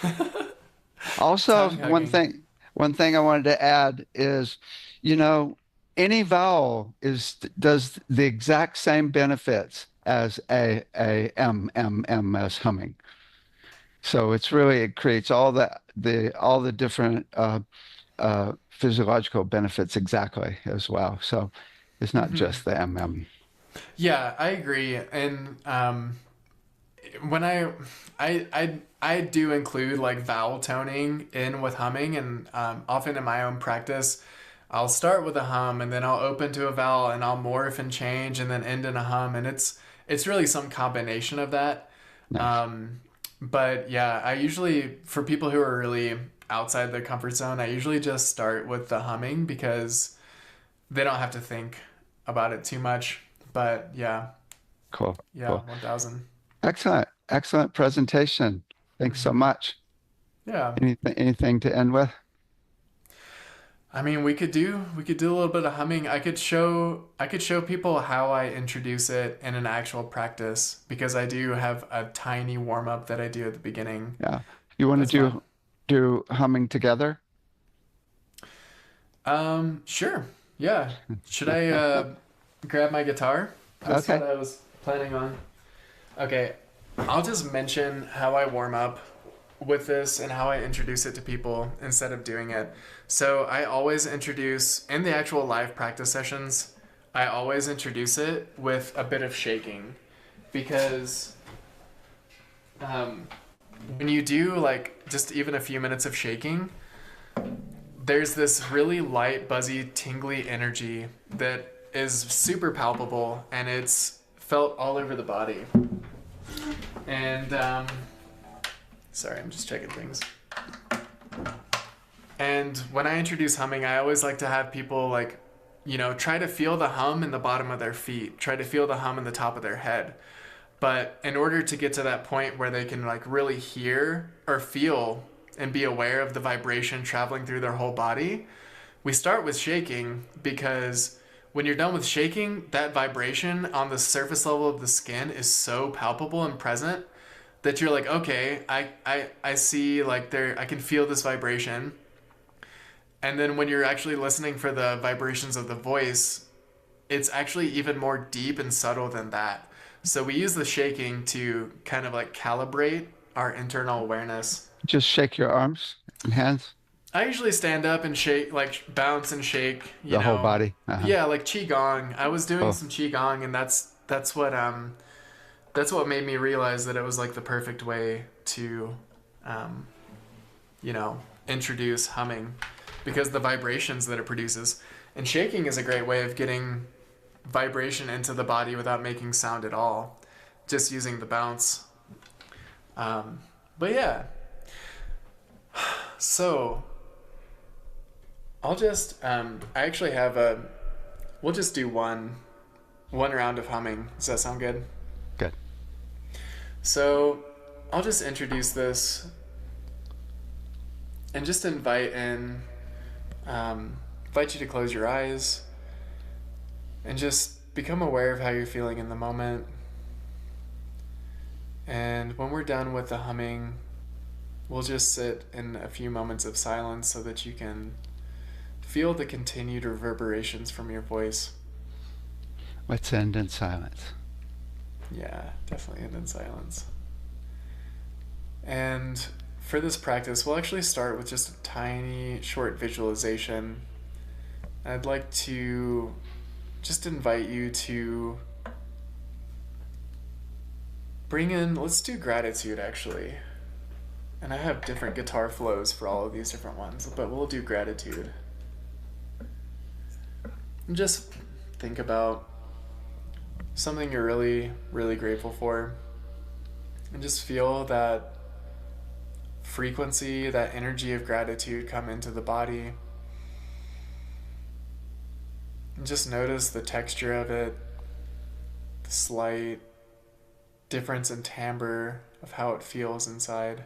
Also, Tongue hugging. one thing I wanted to add is, you know, any vowel does the exact same benefits as a m as humming. So it creates all the different physiological benefits exactly as well. So it's not Hmm. just the mm. Yeah, I agree. And when I do include like vowel toning in with humming, and often in my own practice, I'll start with a hum and then I'll open to a vowel and I'll morph and change and then end in a hum, and it's really some combination of that. Nice. Um, but yeah, I usually, for people who are really outside their comfort zone, I usually just start with the humming because they don't have to think about it too much. But yeah, Cool. yeah, Cool. 1000. Excellent. Excellent presentation. Thanks so Mm-hmm. much. Yeah. Anything to end with? I mean, we could do a little bit of humming. I could show people how I introduce it in an actual practice because I do have a tiny warm up that I do at the beginning. Yeah. You want to That's fun. do humming together? Sure. Yeah. Should I grab my guitar? That's what Okay. I was planning on. Okay. I'll just mention how I warm up with this and how I introduce it to people instead of doing it. So I always introduce in the actual live practice sessions, I always introduce it with a bit of shaking because um, when you do like just even a few minutes of shaking, there's this really light, buzzy, tingly energy that is super palpable and it's felt all over the body. And sorry, I'm just checking things. And when I introduce humming, I always like to have people like, try to feel the hum in the bottom of their feet, try to feel the hum in the top of their head. But in order to get to that point where they can like really hear or feel and be aware of the vibration traveling through their whole body, we start with shaking because when you're done with shaking, that vibration on the surface level of the skin is so palpable and present that you're like, okay, I see like I can feel this vibration. And then when you're actually listening for the vibrations of the voice, it's actually even more deep and subtle than that. So we use the shaking to kind of like calibrate our internal awareness. Just shake your arms and hands, I usually stand up and shake, like bounce and shake, the whole body. Yeah, like qigong. I was doing Cool. some qigong, and that's what made me realize that it was like the perfect way to, um, introduce humming, because the vibrations that it produces, and shaking is a great way of getting vibration into the body without making sound at all, just using the bounce. Um, but yeah, so I'll just I actually have a we'll just do one round of humming. Does that sound good? Good. So I'll just introduce this and just invite you to close your eyes and just become aware of how you're feeling in the moment. And when we're done with the humming, we'll just sit in a few moments of silence so that you can feel the continued reverberations from your voice. Let's end in silence. Yeah, definitely end in silence. And for this practice, we'll actually start with just a tiny short visualization. I'd like to just invite you to bring in, let's do gratitude actually. And I have different guitar flows for all of these different ones, but we'll do gratitude. And just think about something you're really, really grateful for. And just feel that frequency, that energy of gratitude come into the body. And just notice the texture of it, the slight difference in timbre of how it feels inside.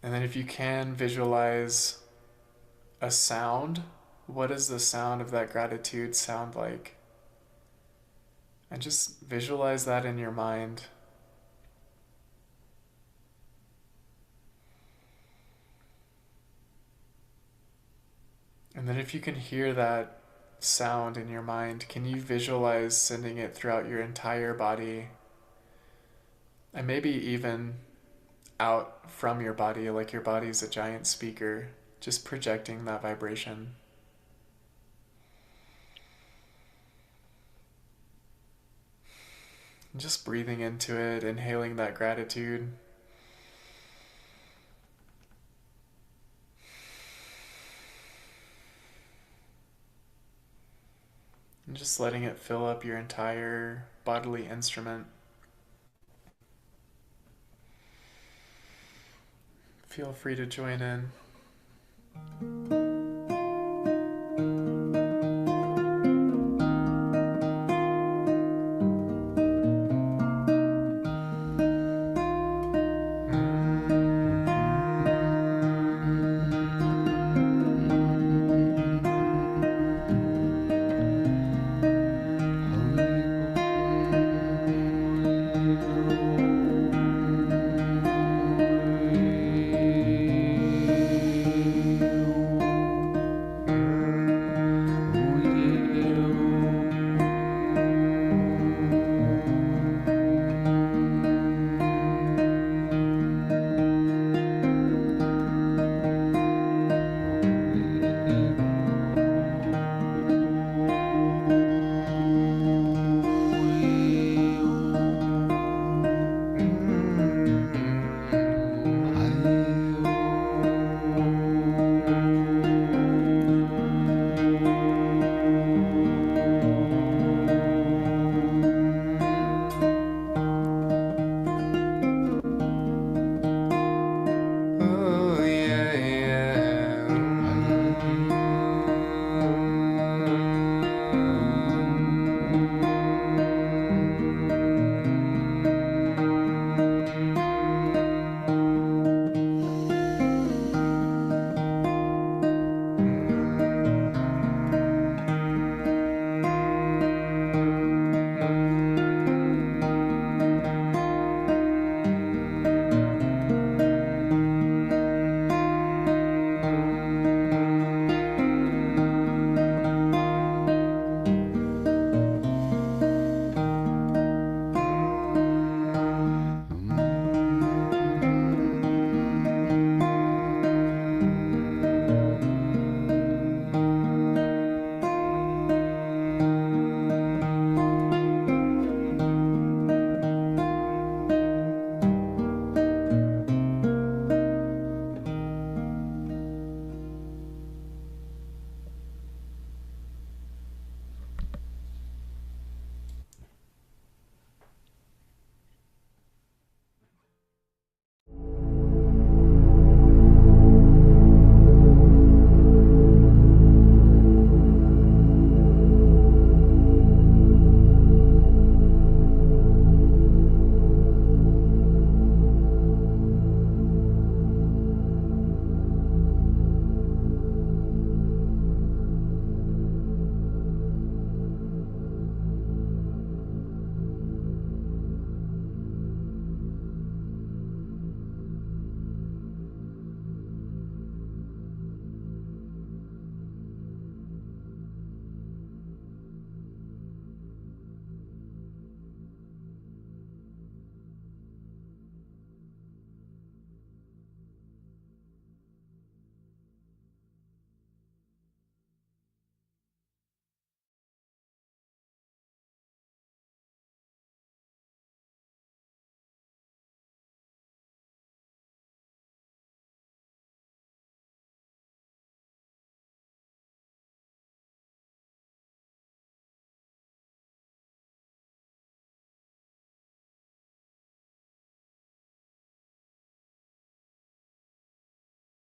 And then if you can visualize a sound, what does the sound of that gratitude sound like? And just visualize that in your mind. And then if you can hear that sound in your mind, can you visualize sending it throughout your entire body? And maybe even out from your body, like your body's a giant speaker, just projecting that vibration. And just breathing into it, inhaling that gratitude. And just letting it fill up your entire bodily instrument. Feel free to join in.